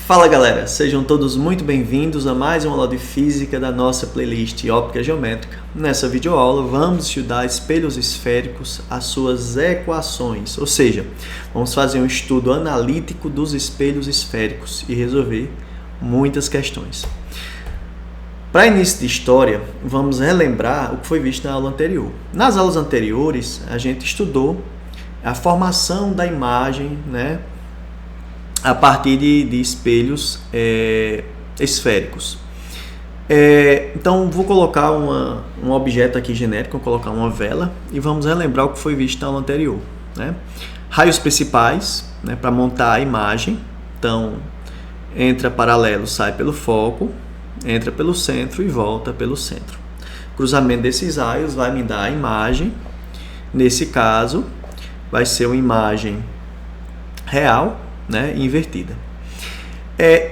Fala galera, sejam todos muito bem-vindos a mais uma aula de física da nossa playlist Óptica Geométrica. Nessa videoaula vamos estudar espelhos esféricos, as suas equações, ou seja, vamos fazer um estudo analítico dos espelhos esféricos e resolver muitas questões. Para início de história, vamos relembrar o que foi visto na aula anterior. Nas aulas anteriores, a gente estudou a formação da imagem, a partir de espelhos esféricos. Então, vou colocar um objeto aqui genérico, vou colocar uma vela e vamos relembrar o que foi visto na aula anterior. Raios principais, para montar a imagem. Então, entra paralelo, sai pelo foco, entra pelo centro e volta pelo centro. O cruzamento desses raios vai me dar a imagem. Nesse caso, vai ser uma imagem real, invertida.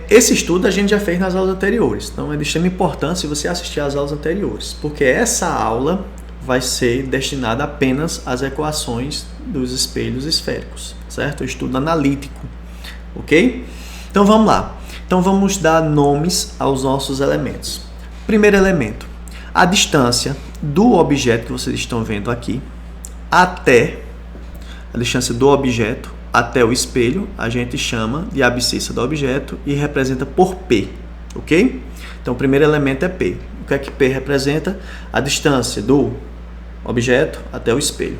Esse estudo a gente já fez nas aulas anteriores, então é de extrema importância se você assistir às aulas anteriores, porque essa aula vai ser destinada apenas às equações dos espelhos esféricos, certo? Estudo analítico, ok? Então vamos lá. Então vamos dar nomes aos nossos elementos. Primeiro elemento, a distância do objeto que vocês estão vendo aqui até a distância do objeto até o espelho, a gente chama de abscissa do objeto e representa por P, ok? Então, o primeiro elemento é P. O que é que P representa? A distância do objeto até o espelho.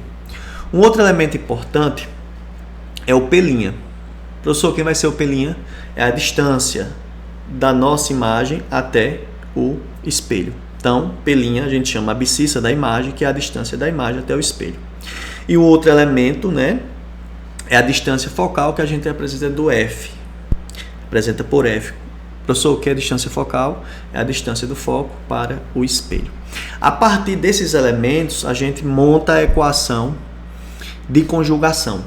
Um outro elemento importante é o P'. Professor, quem vai ser o P'? É a distância da nossa imagem até o espelho. Então, P' a gente chama abscissa da imagem, que é a distância da imagem até o espelho. E o outro elemento, é a distância focal, que a gente representa do F. Representa por F. Professor, o que é a distância focal? É a distância do foco para o espelho. A partir desses elementos, a gente monta a equação de conjugação,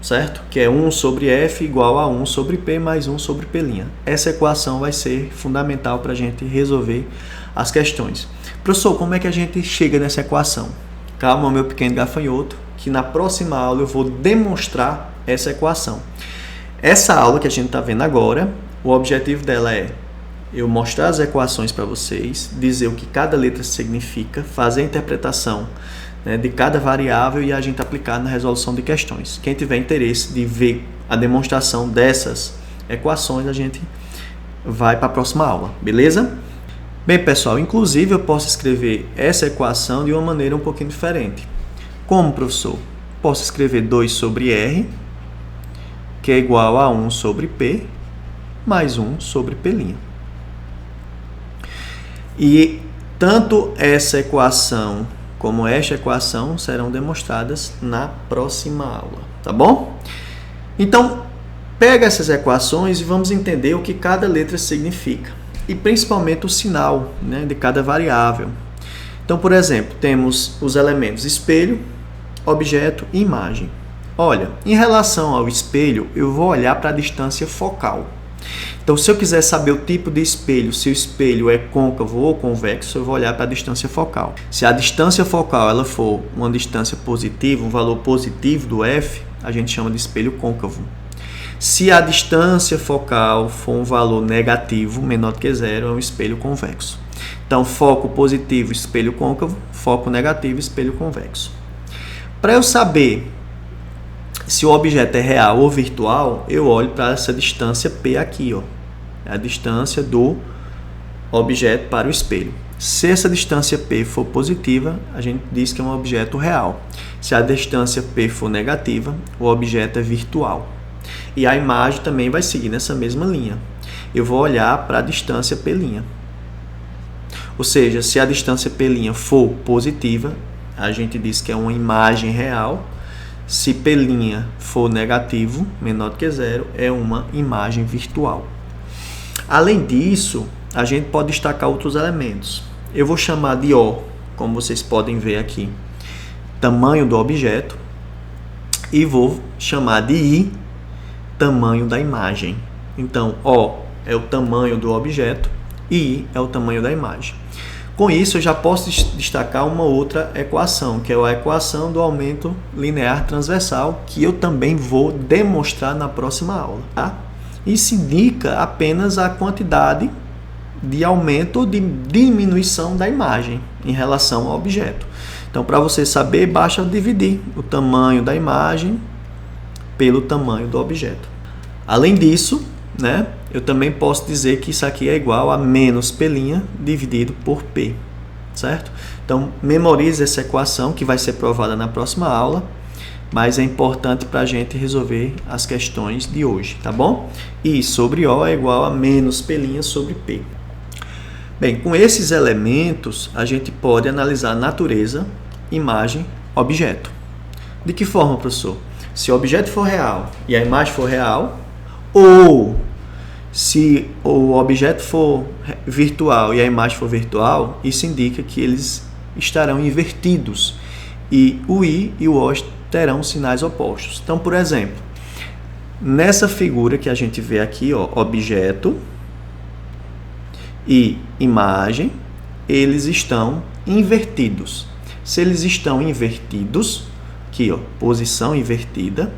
certo? Que é 1 sobre F igual a 1 sobre P mais 1 sobre P'. Essa equação vai ser fundamental para a gente resolver as questões. Professor, como é que a gente chega nessa equação? Calma, meu pequeno gafanhoto, que na próxima aula eu vou demonstrar essa equação. Essa aula que a gente está vendo agora, o objetivo dela é eu mostrar as equações para vocês, dizer o que cada letra significa, fazer a interpretação de cada variável e a gente aplicar na resolução de questões. Quem tiver interesse de ver a demonstração dessas equações, a gente vai para a próxima aula, beleza? Bem, pessoal, inclusive eu posso escrever essa equação de uma maneira um pouquinho diferente. Como, professor? Posso escrever 2 sobre R, que é igual a 1 sobre P, mais 1 sobre P'. E tanto essa equação como esta equação serão demonstradas na próxima aula, tá bom? Então, pega essas equações e vamos entender o que cada letra significa. E principalmente o sinal de cada variável. Então, por exemplo, temos os elementos espelho, objeto e imagem. Olha, em relação ao espelho, eu vou olhar para a distância focal. Então, se eu quiser saber o tipo de espelho, se o espelho é côncavo ou convexo, eu vou olhar para a distância focal. Se a distância focal ela for uma distância positiva, um valor positivo do F, a gente chama de espelho côncavo. Se a distância focal for um valor negativo, menor do que zero, é um espelho convexo. Então, foco positivo, espelho côncavo, foco negativo, espelho convexo. Para eu saber se o objeto é real ou virtual, eu olho para essa distância P aqui, é a distância do objeto para o espelho. Se essa distância P for positiva, a gente diz que é um objeto real. Se a distância P for negativa, o objeto é virtual. E a imagem também vai seguir nessa mesma linha. Eu vou olhar para a distância P'. Ou seja, se a distância P' for positiva, a gente diz que é uma imagem real. Se P' for negativo, menor do que zero, é uma imagem virtual. Além disso, a gente pode destacar outros elementos. Eu vou chamar de O, como vocês podem ver aqui, tamanho do objeto. E vou chamar de I, tamanho da imagem. Então, O é o tamanho do objeto e I é o tamanho da imagem. Com isso, eu já posso destacar uma outra equação, que é a equação do aumento linear transversal, que eu também vou demonstrar na próxima aula, tá? Isso indica apenas a quantidade de aumento ou de diminuição da imagem em relação ao objeto. Então, para você saber, basta dividir o tamanho da imagem pelo tamanho do objeto. Além disso, né, eu também posso dizer que isso aqui é igual a menos P' dividido por P, certo? Então, memorize essa equação que vai ser provada na próxima aula, mas é importante para a gente resolver as questões de hoje, tá bom? I sobre O é igual a menos P' sobre P. Bem, com esses elementos, a gente pode analisar natureza, imagem, objeto. De que forma, professor? Se o objeto for real e a imagem for real, ou se o objeto for virtual e a imagem for virtual, isso indica que eles estarão invertidos e o I e o O terão sinais opostos. Então, por exemplo, nessa figura que a gente vê aqui, ó, objeto e imagem, eles estão invertidos. Se eles estão invertidos, aqui, ó, posição invertida,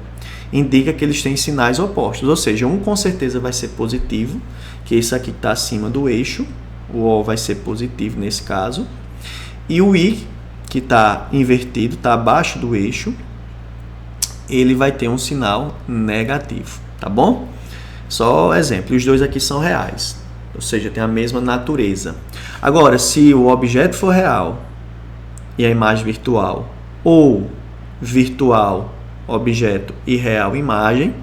indica que eles têm sinais opostos, ou seja, um com certeza vai ser positivo, que esse aqui está acima do eixo, o O vai ser positivo nesse caso, e o I, que está invertido, está abaixo do eixo, ele vai ter um sinal negativo, tá bom? Só exemplo, os dois aqui são reais, ou seja, tem a mesma natureza. Agora, se o objeto for real e a imagem virtual, ou virtual, objeto e real, imagem,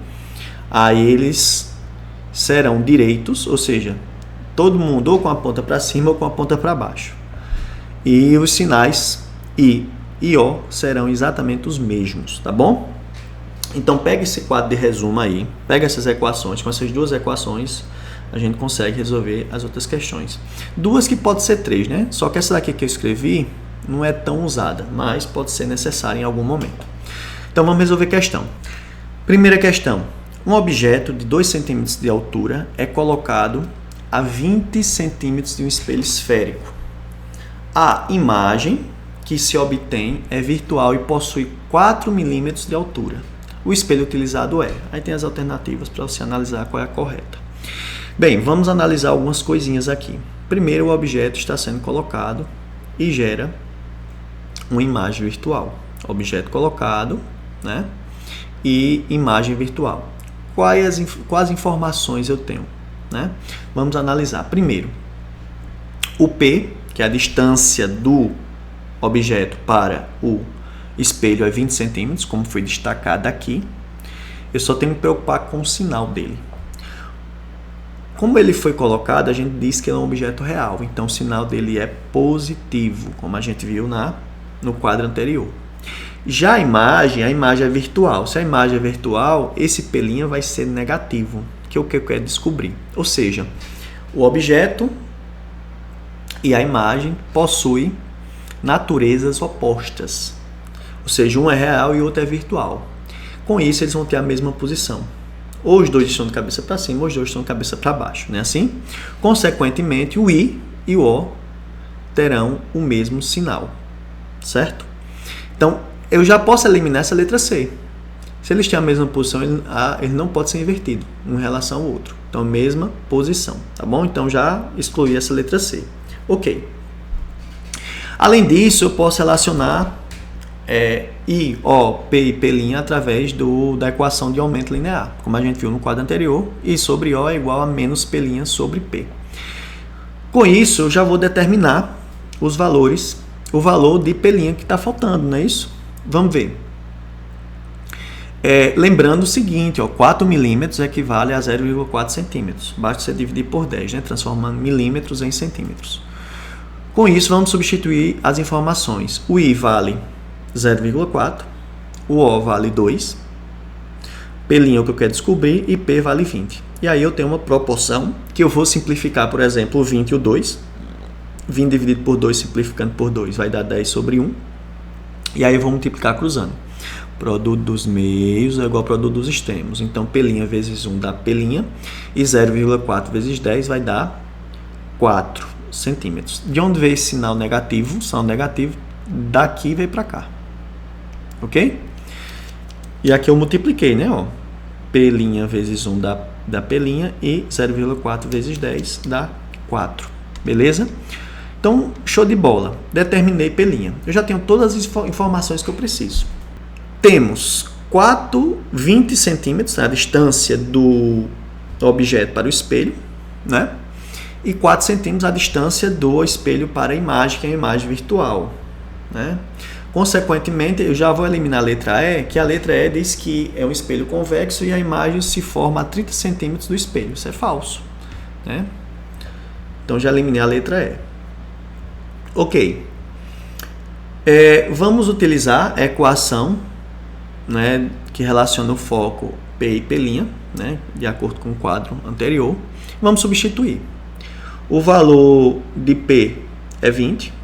aí eles serão direitos, ou seja, todo mundo ou com a ponta para cima ou com a ponta para baixo. E os sinais I e O serão exatamente os mesmos, tá bom? Então, pega esse quadro de resumo aí, pega essas equações, com essas duas equações, a gente consegue resolver as outras questões. Duas que pode ser três, né? Só que essa daqui que eu escrevi não é tão usada, mas pode ser necessária em algum momento. Então, vamos resolver a questão. Primeira questão. Um objeto de 2 cm de altura é colocado a 20 cm de um espelho esférico. A imagem que se obtém é virtual e possui 4 mm de altura. O espelho utilizado é. Aí tem as alternativas para você analisar qual é a correta. Bem, vamos analisar algumas coisinhas aqui. Primeiro, o objeto está sendo colocado e gera uma imagem virtual. Objeto colocado, né? E imagem virtual. Quais informações eu tenho, né? Vamos analisar. Primeiro, o P, que é a distância do objeto para o espelho, é 20 centímetros, como foi destacado aqui. Eu só tenho que me preocupar com o sinal dele. Como ele foi colocado, a gente diz que ele é um objeto real, então o sinal dele é positivo, como a gente viu no quadro anterior. Já a imagem é virtual. Se a imagem é virtual, esse P' vai ser negativo, que é o que eu quero descobrir. Ou seja, o objeto e a imagem possuem naturezas opostas. Ou seja, um é real e o outro é virtual. Com isso, eles vão ter a mesma posição. Ou os dois estão de cabeça para cima, ou os dois estão de cabeça para baixo, não é assim? Consequentemente, o I e o O terão o mesmo sinal, certo? Então, eu já posso eliminar essa letra C. Se eles têm a mesma posição, ele não pode ser invertido em relação ao outro. Então, mesma posição, tá bom? Então, já excluí essa letra C. Ok. Além disso, eu posso relacionar I, O, P e P' através da equação de aumento linear. Como a gente viu no quadro anterior, I sobre O é igual a menos P' sobre P. Com isso, eu já vou determinar os valores, o valor de P' que está faltando, não é isso? Vamos ver. Lembrando o seguinte, ó, 4 milímetros equivale a 0,4 centímetros. Basta você dividir por 10, né? Transformando milímetros em centímetros. Com isso, vamos substituir as informações. O I vale 0,4, o O vale 2, P' é o que eu quero descobrir e P vale 20. E aí eu tenho uma proporção que eu vou simplificar, por exemplo, o 20 e o 2. 20 dividido por 2, simplificando por 2, vai dar 10 sobre 1. E aí eu vou multiplicar cruzando. Produto dos meios é igual ao produto dos extremos. Então, P' vezes 1 dá P', e 0,4 vezes 10 vai dar 4 centímetros. De onde veio esse sinal negativo? Sinal negativo daqui veio para cá. Ok? E aqui eu multipliquei, né? Ó, P' vezes 1 dá dá P', e 0,4 vezes 10 dá 4. Beleza? Então, show de bola. Determinei P'. Eu já tenho todas as informações que eu preciso. Temos 20 centímetros, a distância do objeto para o espelho, né? E 4 centímetros a distância do espelho para a imagem, que é a imagem virtual, né? Consequentemente, eu já vou eliminar a letra E, que a letra E diz que é um espelho convexo e a imagem se forma a 30 centímetros do espelho. Isso é falso, né? Então, já eliminei a letra E. Ok. Vamos utilizar a equação, né, que relaciona o foco P e P', né, de acordo com o quadro anterior. Vamos substituir. O valor de P é 20.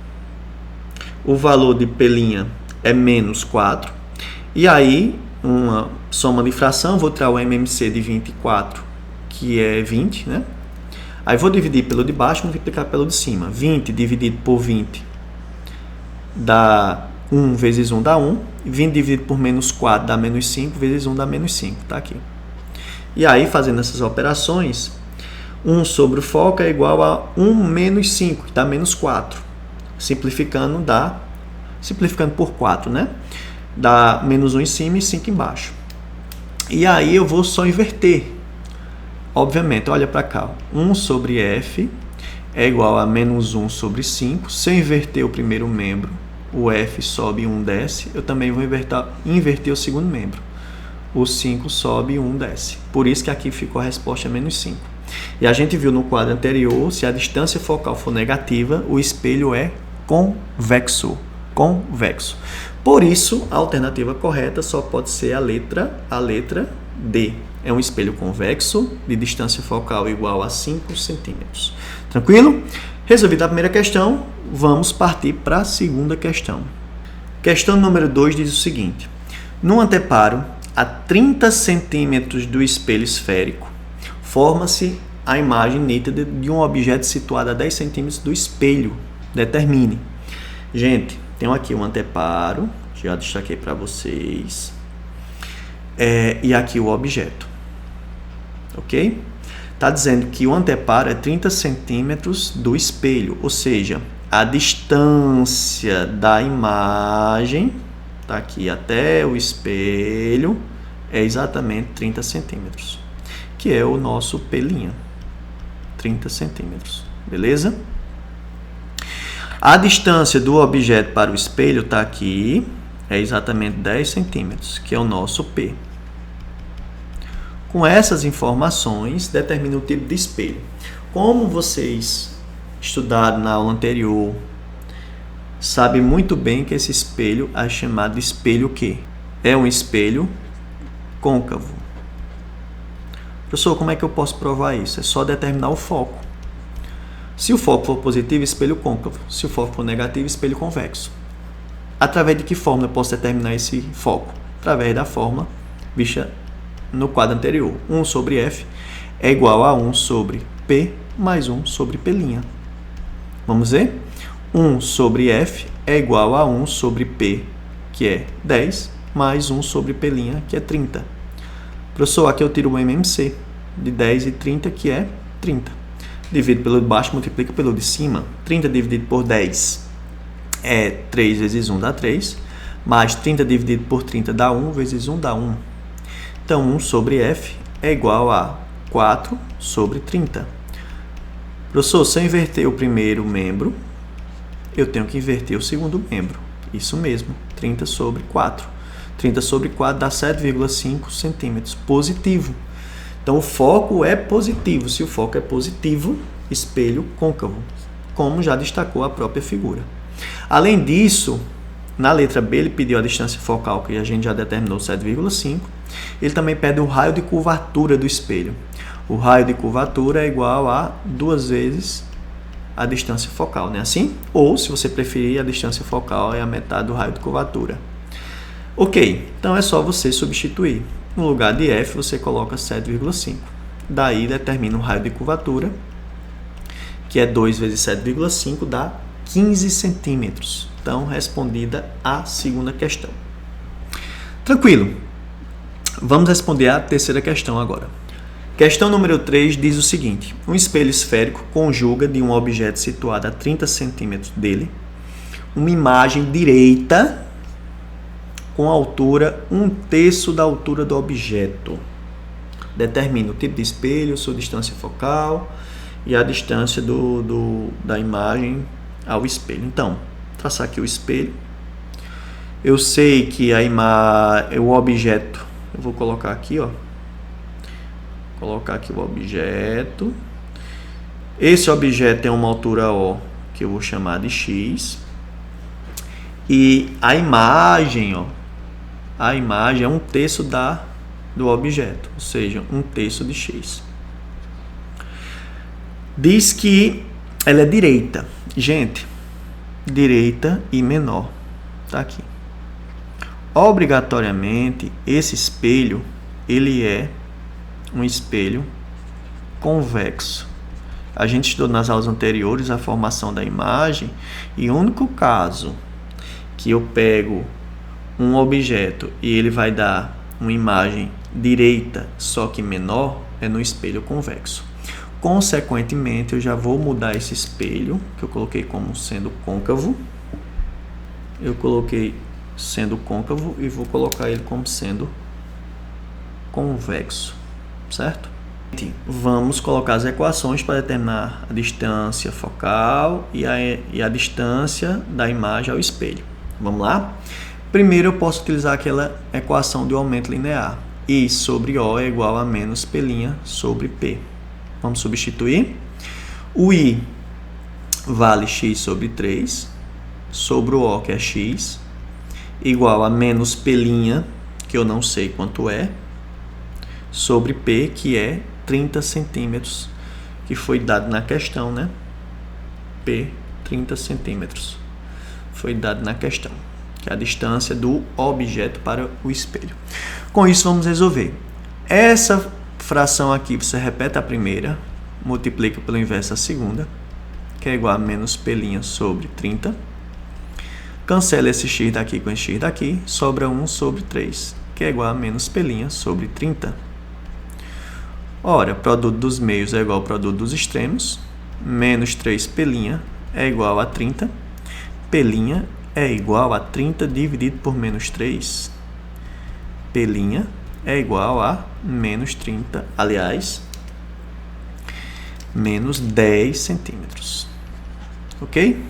O valor de P' é menos 4. E aí, uma soma de fração, vou tirar o MMC de 24, que é 20, né? Aí vou dividir pelo de baixo e multiplicar pelo de cima. 20 dividido por 20 dá 1 vezes 1 dá 1. 20 dividido por menos 4 dá menos 5, vezes 1 dá menos 5. Tá aqui. E aí, fazendo essas operações, 1 sobre o foco é igual a 1 menos 5, que dá menos 4. Simplificando por 4, né? Dá menos 1 em cima e 5 embaixo. E aí eu vou só inverter. Obviamente, olha para cá. 1 sobre F é igual a menos 1 sobre 5. Se eu inverter o primeiro membro, o F sobe e 1 desce. Eu também vou inverter o segundo membro. O 5 sobe e 1 desce. Por isso que aqui ficou a resposta menos 5. E a gente viu no quadro anterior, se a distância focal for negativa, o espelho é convexo. Convexo. Por isso, a alternativa correta só pode ser a letra D. É um espelho convexo de distância focal igual a 5 centímetros. Tranquilo? Resolvida a primeira questão, vamos partir para a segunda questão. Questão número 2 diz o seguinte. No anteparo, a 30 centímetros do espelho esférico, forma-se a imagem nítida de um objeto situado a 10 centímetros do espelho. Determine. Gente, tenho aqui um anteparo, já destaquei para vocês, e aqui o objeto. Ok? Está dizendo que o anteparo é 30 centímetros do espelho, ou seja, a distância da imagem, tá aqui até o espelho, é exatamente 30 centímetros, que é o nosso P', 30 centímetros, beleza? A distância do objeto para o espelho está aqui, é exatamente 10 centímetros, que é o nosso P. Com essas informações, determina o tipo de espelho. Como vocês estudaram na aula anterior, sabem muito bem que esse espelho é chamado de espelho quê? É um espelho côncavo. Professor, como é que eu posso provar isso? É só determinar o foco. Se o foco for positivo, espelho côncavo. Se o foco for negativo, espelho convexo. Através de que forma eu posso determinar esse foco? Através da forma vista no quadro anterior. 1 sobre F é igual a 1 sobre P mais 1 sobre P'. Vamos ver? 1 sobre F é igual a 1 sobre P, que é 10, mais 1 sobre P', que é 30. Professor, aqui eu tiro o MMC de 10 e 30, que é 30. Divido pelo de baixo, multiplica pelo de cima. 30 dividido por 10 é 3 vezes 1 dá 3. Mais 30 dividido por 30 dá 1, vezes 1 dá 1. Então, 1 sobre F é igual a 4 sobre 30. Professor, se eu inverter o primeiro membro, eu tenho que inverter o segundo membro. Isso mesmo, 30 sobre 4. 30 sobre 4 dá 7,5 centímetros. Positivo. Então, o foco é positivo. Se o foco é positivo, espelho côncavo, como já destacou a própria figura. Além disso, na letra B, ele pediu a distância focal, que a gente já determinou 7,5. Ele também pede o raio de curvatura do espelho. O raio de curvatura é igual a 2 vezes a distância focal, não é assim? Ou, se você preferir, a distância focal é a metade do raio de curvatura. Ok, então é só você substituir. No lugar de F, você coloca 7,5. Daí, determina o raio de curvatura, que é 2 vezes 7,5, dá 15 centímetros. Então, respondida a segunda questão. Tranquilo. Vamos responder a terceira questão agora. Questão número 3 diz o seguinte: um espelho esférico conjuga de um objeto situado a 30 centímetros dele uma imagem direita com altura 1/3 da altura do objeto. Determina o tipo de espelho, sua distância focal e a distância da imagem ao espelho. Então, traçar aqui o espelho. Eu sei que o objeto, eu vou colocar aqui, ó. Colocar aqui o objeto. Esse objeto tem uma altura O, que eu vou chamar de X. E a imagem, ó, a imagem é 1/3 do objeto, ou seja, 1/3 de X. Diz que ela é direita. Gente, direita e menor. Tá aqui. Obrigatoriamente, esse espelho, ele é um espelho convexo. A gente estudou nas aulas anteriores a formação da imagem e o único caso que eu pego um objeto e ele vai dar uma imagem direita, só que menor, é no espelho convexo. Consequentemente, eu já vou mudar esse espelho, que eu coloquei como sendo côncavo. Eu coloquei sendo côncavo e vou colocar ele como sendo convexo, certo? Vamos colocar as equações para determinar a distância focal e a distância da imagem ao espelho. Vamos lá? Primeiro eu posso utilizar aquela equação de aumento linear. I sobre O é igual a menos P' sobre P. Vamos substituir. O I vale X sobre 3, sobre o O, que é X, igual a menos P', que eu não sei quanto é, sobre P, que é 30 centímetros, que foi dado na questão, né? P, 30 centímetros. Foi dado na questão, que é a distância do objeto para o espelho. Com isso, vamos resolver. Essa fração aqui, você repete a primeira, multiplica pelo inverso a segunda, que é igual a menos P' sobre 30. Cancela esse x daqui com esse x daqui, sobra 1 sobre 3, que é igual a menos P' sobre 30. Ora, produto dos meios é igual ao produto dos extremos, menos 3P' é igual a 30. P' é igual a 30 dividido por menos 3. P' é igual a menos 30, aliás, menos 10 centímetros. Ok?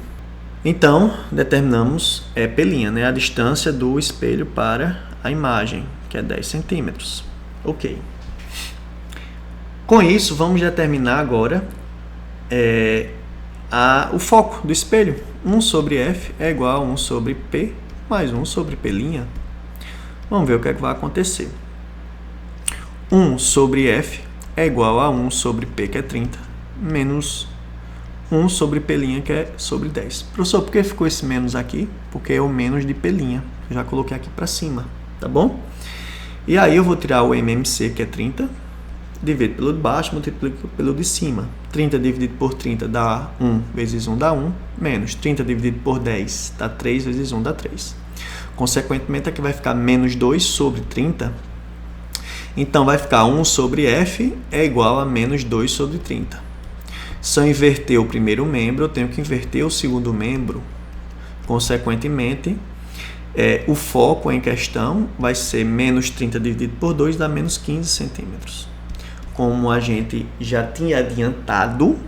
Então, determinamos P', né, a distância do espelho para a imagem, que é 10 centímetros. Ok. Com isso, vamos determinar agora o foco do espelho. 1 sobre F é igual a 1 sobre P mais 1 sobre P'. Vamos ver o que é que vai acontecer. 1 sobre F é igual a 1 sobre P, que é 30, menos 1 sobre P', que é sobre 10. Professor, por que ficou esse menos aqui? Porque é o menos de P'. Eu já coloquei aqui para cima, tá bom? E aí eu vou tirar o MMC, que é 30, divido pelo de baixo, multiplico pelo de cima. 30 dividido por 30 dá 1 vezes 1 dá 1, menos 30 dividido por 10 dá 3 vezes 1 dá 3. Consequentemente, aqui vai ficar menos 2 sobre 30. Então, vai ficar 1 sobre F é igual a menos 2 sobre 30. Se eu inverter o primeiro membro, eu tenho que inverter o segundo membro. Consequentemente, o foco em questão vai ser menos 30 dividido por 2 dá menos 15 centímetros. Como a gente já tinha adiantado,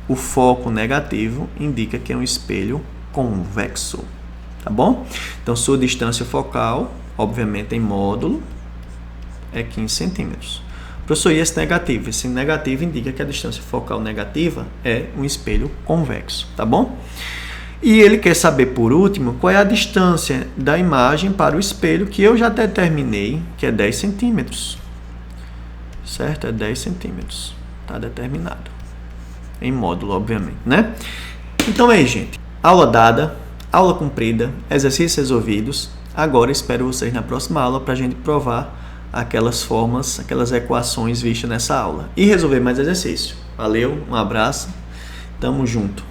o foco negativo indica que é um espelho convexo. Tá bom? Então, sua distância focal, obviamente em módulo, é 15 centímetros. Professor, e esse negativo? Esse negativo indica que a distância focal negativa é um espelho convexo. Tá bom? E ele quer saber, por último, qual é a distância da imagem para o espelho, que eu já determinei, que é 10 centímetros. Certo? É 10 centímetros. Está determinado. Em módulo, obviamente, né? Então é aí, gente. Aula dada, aula cumprida, exercícios resolvidos. Agora espero vocês na próxima aula para a gente provar aquelas formas, aquelas equações vistas nessa aula. E resolver mais exercício. Valeu, um abraço, tamo junto.